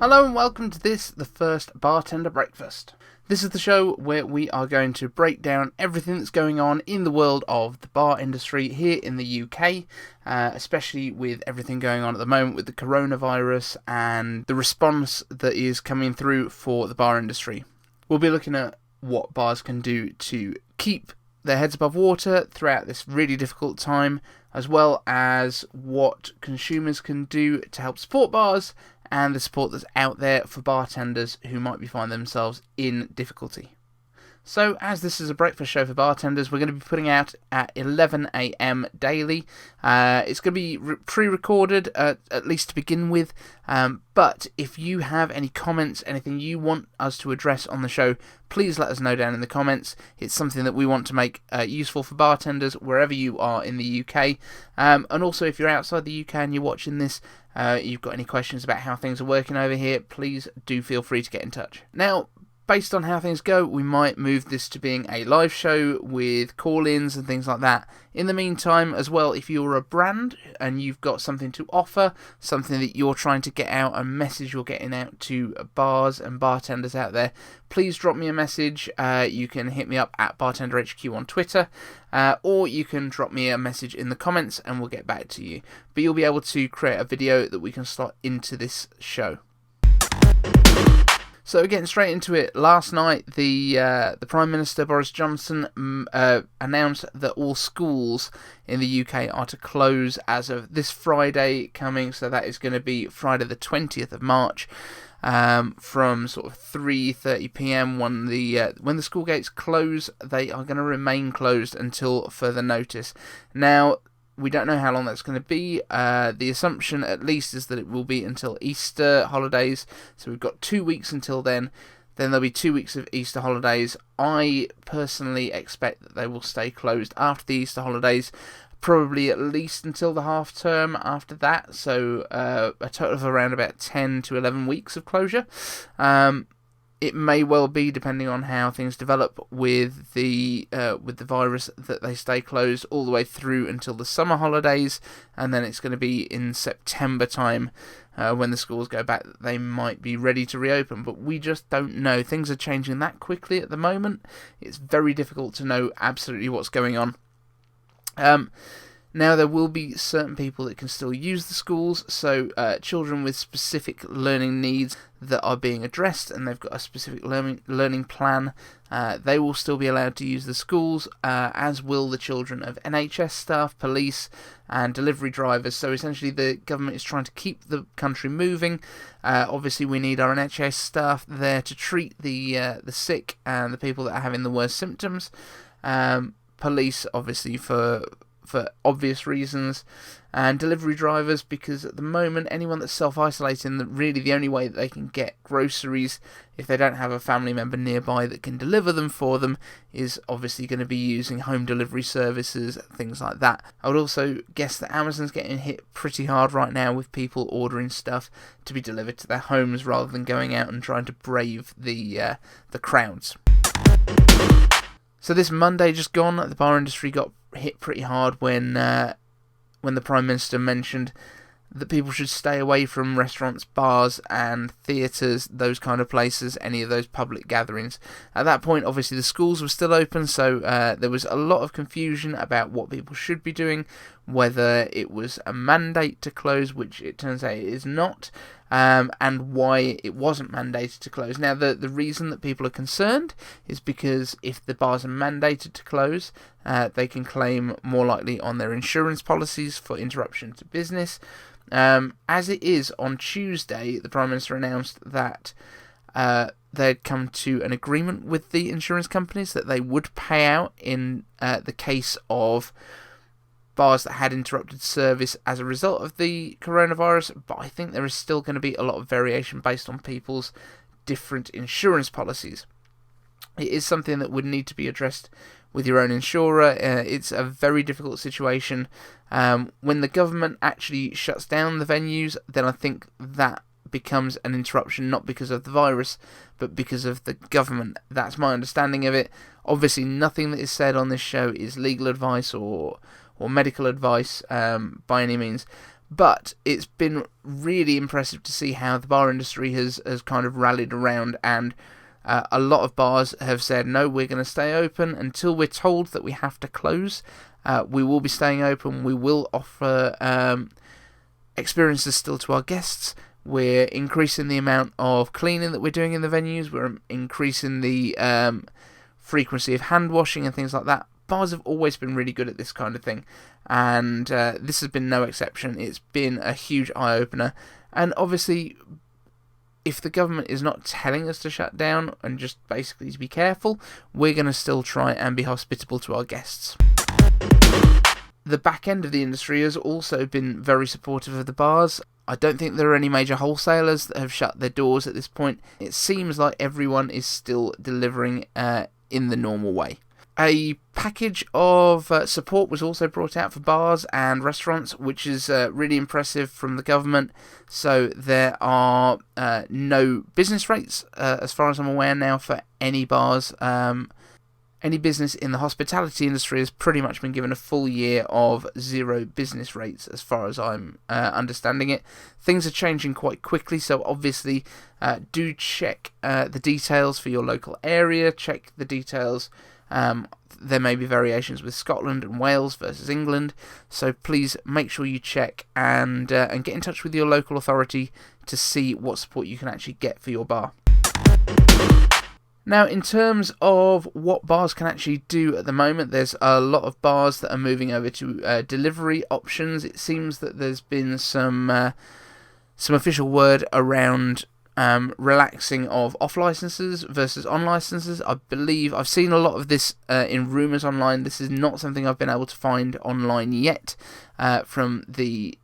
Hello and welcome to the first Bartender Breakfast. This is the show where we are going to break down everything that's going on in the world of the bar industry here in the UK, especially with everything going on at the moment with the coronavirus and the response that is coming through for the bar industry. We'll be looking at what bars can do to keep their heads above water throughout this really difficult time, as well as what consumers can do to help support bars and the support that's out there for bartenders who might be finding themselves in difficulty. So, as this is a breakfast show for bartenders, we're going to be putting out at 11 a.m. daily. It's going to be pre-recorded, at least to begin with, but if you have any comments, anything you want us to address on the show, please let us know down in the comments. It's something that we want to make useful for bartenders wherever you are in the UK. And also, if you're outside the UK and you're watching this, you've got any questions about how things are working over here, please do feel free to get in touch. Now, based on how things go, we might move this to being a live show with call-ins and things like that. In the meantime, as well, if you're a brand and you've got something to offer, something that you're trying to get out, a message you're getting out to bars and bartenders out there, please drop me a message. You can hit me up at BartenderHQ on Twitter, or you can drop me a message in the comments and we'll get back to you. But you'll be able to create a video that we can slot into this show. So getting straight into it, last night the Prime Minister Boris Johnson announced that all schools in the UK are to close as of this Friday coming, so that is going to be Friday the 20th of March, from sort of 3:30 p.m. when the school gates close. They are going to remain closed until further notice. Now, we don't know how long that's going to be. The assumption, at least, is that it will be until Easter holidays. So we've got 2 weeks until then. Then there'll be 2 weeks of Easter holidays. I personally expect that they will stay closed after the Easter holidays, probably at least until the half term after that. So a total of around about 10 to 11 weeks of closure. It may well be, depending on how things develop with the virus, that they stay closed all the way through until the summer holidays, and then it's going to be in September time when the schools go back that they might be ready to reopen. But we just don't know. Things are changing that quickly at the moment. It's very difficult to know absolutely what's going on. Now, there will be certain people that can still use the schools, so children with specific learning needs that are being addressed and they've got a specific learning plan, they will still be allowed to use the schools, as will the children of NHS staff, police and delivery drivers. So essentially the government is trying to keep the country moving. Obviously we need our NHS staff there to treat the sick and the people that are having the worst symptoms. Police, obviously, for obvious reasons, and delivery drivers, because at the moment anyone that's self-isolating, really the only way that they can get groceries if they don't have a family member nearby that can deliver them for them is obviously going to be using home delivery services, things like that. I would also guess that Amazon's getting hit pretty hard right now with people ordering stuff to be delivered to their homes rather than going out and trying to brave the crowds. So this Monday just gone, the bar industry got hit pretty hard when the Prime Minister mentioned that people should stay away from restaurants, bars and theatres, those kind of places, any of those public gatherings. At that point, obviously, the schools were still open, so there was a lot of confusion about what people should be doing, whether it was a mandate to close, which it turns out it is not, and why it wasn't mandated to close. Now, the reason that people are concerned is because if the bars are mandated to close, they can claim more likely on their insurance policies for interruption to business. As it is, on Tuesday, the Prime Minister announced that they'd come to an agreement with the insurance companies that they would pay out in the case of bars that had interrupted service as a result of the coronavirus, but I think there is still going to be a lot of variation based on people's different insurance policies. It is something that would need to be addressed with your own insurer. It's a very difficult situation. When the government actually shuts down the venues, then I think that becomes an interruption, not because of the virus, but because of the government. That's my understanding of it. Obviously, nothing that is said on this show is legal advice or medical advice by any means, But it's been really impressive to see how the bar industry has kind of rallied around, and a lot of bars have said, no, we're going to stay open until we're told that we have to close. We will be staying open. We will offer experiences still to our guests. We're increasing the amount of cleaning that we're doing in the venues. We're increasing the frequency of hand washing and things like that. Bars have always been really good at this kind of thing, and this has been no exception. It's been a huge eye-opener, and obviously, if the government is not telling us to shut down and just basically to be careful, we're going to still try and be hospitable to our guests. The back end of the industry has also been very supportive of the bars. I don't think there are any major wholesalers that have shut their doors at this point. It seems like everyone is still delivering in the normal way. A package of support was also brought out for bars and restaurants, which is really impressive from the government. So there are no business rates, as far as I'm aware now, for any bars. Any business in the hospitality industry has pretty much been given a full year of 0 business rates, as far as I'm understanding it. Things are changing quite quickly, so obviously do check the details for your local area. Check the details. There may be variations with Scotland and Wales versus England, so please make sure you check and get in touch with your local authority to see what support you can actually get for your bar. Now, in terms of what bars can actually do at the moment, there's a lot of bars that are moving over to delivery options. It seems that there's been some official word around relaxing of off licenses versus on licenses. I believe I've seen a lot of this in rumours online. This is not something I've been able to find online yet from the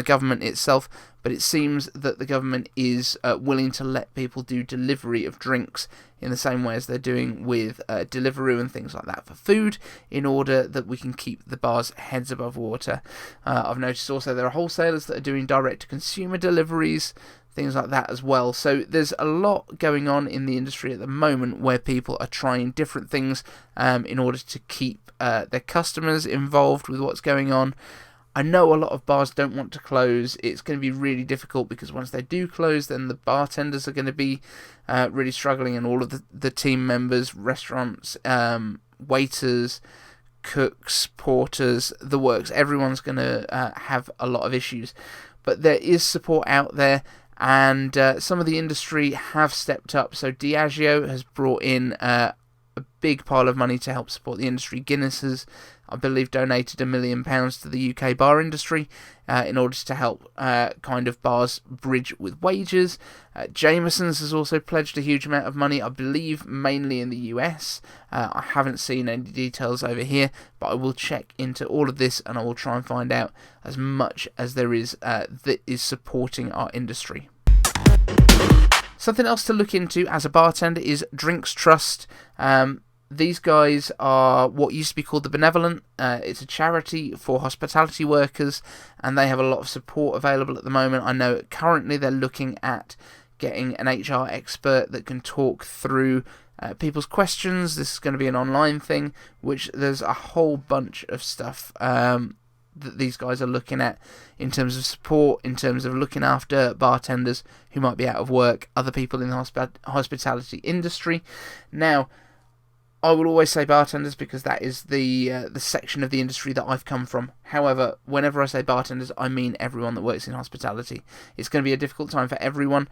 government itself, but it seems that the government is willing to let people do delivery of drinks in the same way as they're doing with Deliveroo and things like that for food, in order that we can keep the bars' heads above water. I've noticed also there are wholesalers that are doing direct-to-consumer deliveries, things like that as well. So there's a lot going on in the industry at the moment where people are trying different things in order to keep their customers involved with what's going on. I know a lot of bars don't want to close. It's going to be really difficult because once they do close, then the bartenders are going to be really struggling, and all of the team members, restaurants, waiters, cooks, porters, the works, everyone's going to have a lot of issues. But there is support out there, and some of the industry have stepped up. So Diageo has brought in a big pile of money to help support the industry. Guinness has, I believe, donated £1 million to the UK bar industry in order to help kind of bars bridge with wages. Jameson's has also pledged a huge amount of money, I believe mainly in the US. I haven't seen any details over here, but I will check into all of this and I will try and find out as much as there is that is supporting our industry. Something else to look into as a bartender is Drinks Trust. These guys are what used to be called the Benevolent. It's a charity for hospitality workers, and they have a lot of support available at the moment. I know currently they're looking at getting an HR expert that can talk through people's questions. This is going to be an online thing, which there's a whole bunch of stuff that these guys are looking at in terms of support, in terms of looking after bartenders who might be out of work, other people in the hospitality industry. Now, I will always say bartenders because that is the section of the industry that I've come from. However, whenever I say bartenders, I mean everyone that works in hospitality. It's going to be a difficult time for everyone.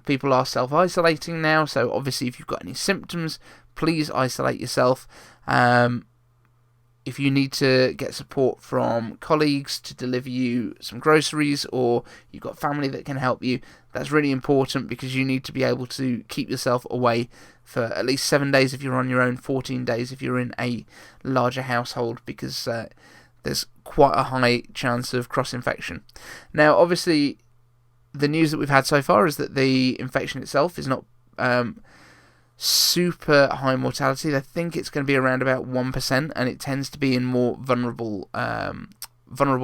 People are self-isolating now, so obviously if you've got any symptoms, please isolate yourself. If you need to get support from colleagues to deliver you some groceries, or you've got family that can help you, that's really important because you need to be able to keep yourself away for at least 7 days if you're on your own, 14 days if you're in a larger household, because there's quite a high chance of cross-infection. Now, obviously, the news that we've had so far is that the infection itself is not super high mortality. I think it's going to be around about 1%, and it tends to be in more vulnerable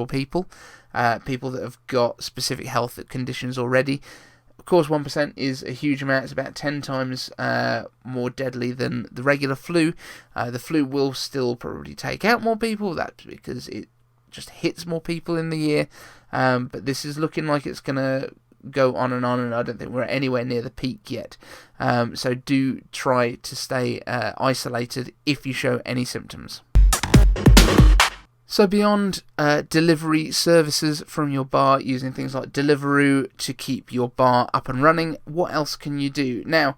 people, people that have got specific health conditions already. Of course, 1% is a huge amount. It's about 10 times more deadly than the regular flu. The flu will still probably take out more people. That's because it just hits more people in the year. But this is looking like it's going to go on, and I don't think we're anywhere near the peak yet. So do try to stay isolated if you show any symptoms. So beyond delivery services from your bar, using things like Deliveroo to keep your bar up and running, what else can you do? Now,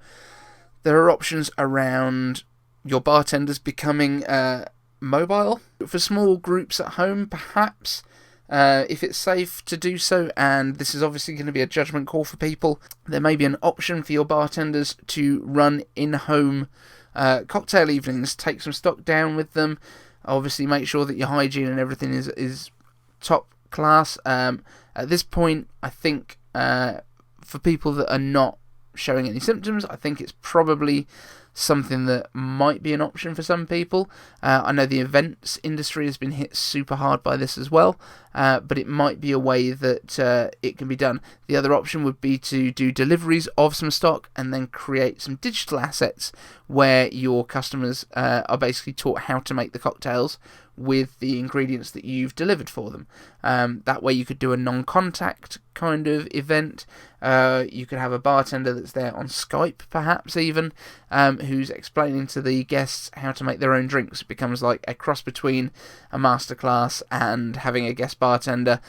there are options around your bartenders becoming mobile for small groups at home, perhaps, if it's safe to do so, and this is obviously going to be a judgment call for people. There may be an option for your bartenders to run in-home cocktail evenings, take some stock down with them. Obviously, make sure that your hygiene and everything is top class. At this point, I think for people that are not showing any symptoms, I think it's probably something that might be an option for some people. I know the events industry has been hit super hard by this as well, but it might be a way that it can be done. The other option would be to do deliveries of some stock and then create some digital assets where your customers are basically taught how to make the cocktails with the ingredients that you've delivered for them. That way you could do a non-contact kind of event. You could have a bartender that's there on Skype, perhaps even, who's explaining to the guests how to make their own drinks. It becomes like a cross between a masterclass and having a guest bartender.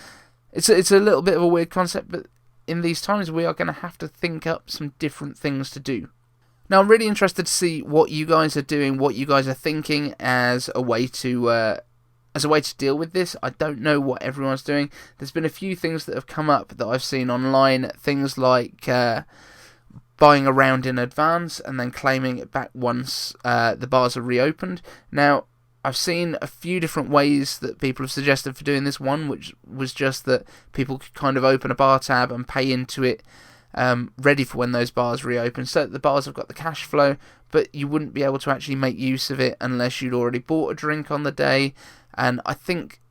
It's a little bit of a weird concept, but in these times we are going to have to think up some different things to do. Now, I'm really interested to see what you guys are doing, what you guys are thinking as a way to deal with this. I don't know what everyone's doing. There's been a few things that have come up that I've seen online, things like buying a round in advance and then claiming it back once the bars are reopened. Now, I've seen a few different ways that people have suggested for doing this. One, which was just that people could kind of open a bar tab and pay into it ready for when those bars reopen, so that the bars have got the cash flow, but you wouldn't be able to actually make use of it unless you'd already bought a drink on the day. And I think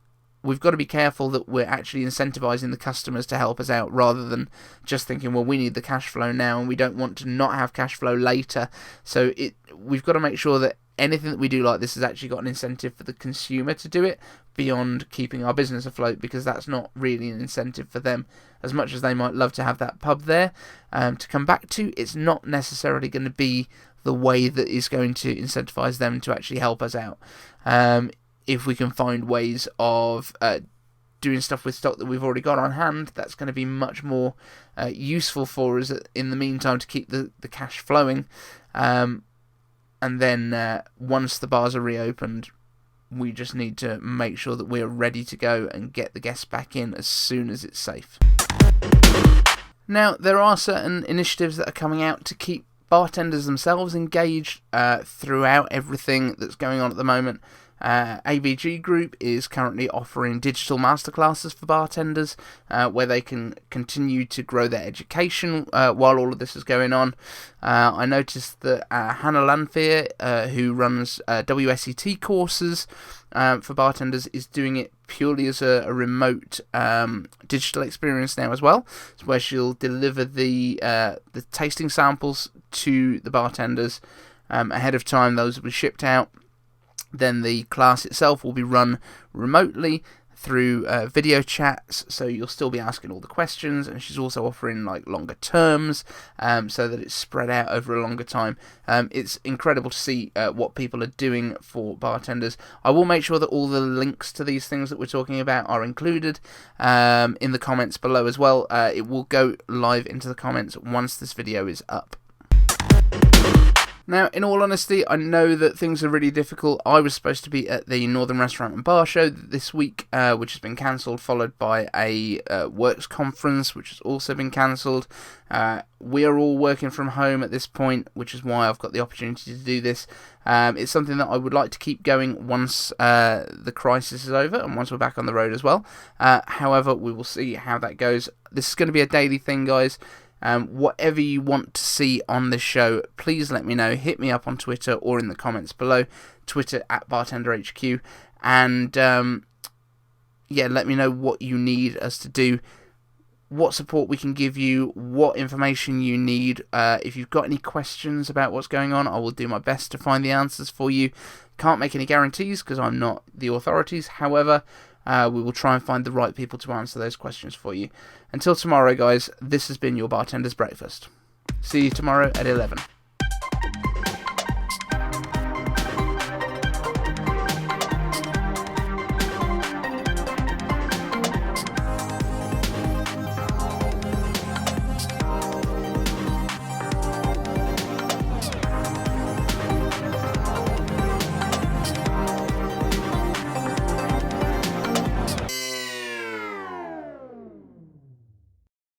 we've got to be careful that we're actually incentivizing the customers to help us out, rather than just thinking, well, we need the cash flow now and we don't want to not have cash flow later. So we've got to make sure that anything that we do like this has actually got an incentive for the consumer to do it, beyond keeping our business afloat, because that's not really an incentive for them. As much as they might love to have that pub there to come back to, it's not necessarily going to be the way that is going to incentivize them to actually help us out. If we can find ways of doing stuff with stock that we've already got on hand, that's going to be much more useful for us in the meantime to keep the cash flowing. And then once the bars are reopened, we just need to make sure that we're ready to go and get the guests back in as soon as it's safe. Now, there are certain initiatives that are coming out to keep bartenders themselves engaged throughout everything that's going on at the moment. ABG Group is currently offering digital masterclasses for bartenders where they can continue to grow their education while all of this is going on. I noticed that Hannah Lanfear, who runs WSET courses for bartenders, is doing it purely as a remote digital experience now as well, where she'll deliver the tasting samples to the bartenders ahead of time. Those will be shipped out. Then the class itself will be run remotely through video chats, so you'll still be asking all the questions, and she's also offering like longer terms so that it's spread out over a longer time. It's incredible to see what people are doing for bartenders. I will make sure that all the links to these things that we're talking about are included in the comments below as well. It will go live into the comments once this video is up. Now, in all honesty, I know that things are really difficult. I was supposed to be at the Northern Restaurant and Bar Show this week, which has been cancelled, followed by a works conference, which has also been cancelled. We are all working from home at this point, which is why I've got the opportunity to do this. It's something that I would like to keep going once the crisis is over and once we're back on the road as well. However, we will see how that goes. This is going to be a daily thing, guys. Whatever you want to see on this show, please let me know. Hit me up on Twitter or in the comments below. Twitter at BartenderHQ. And let me know what you need us to do, what support we can give you, what information you need. If you've got any questions about what's going on, I will do my best to find the answers for you. Can't make any guarantees because I'm not the authorities. However, we will try and find the right people to answer those questions for you. Until tomorrow, guys, this has been your Bartender's Breakfast. See you tomorrow at 11.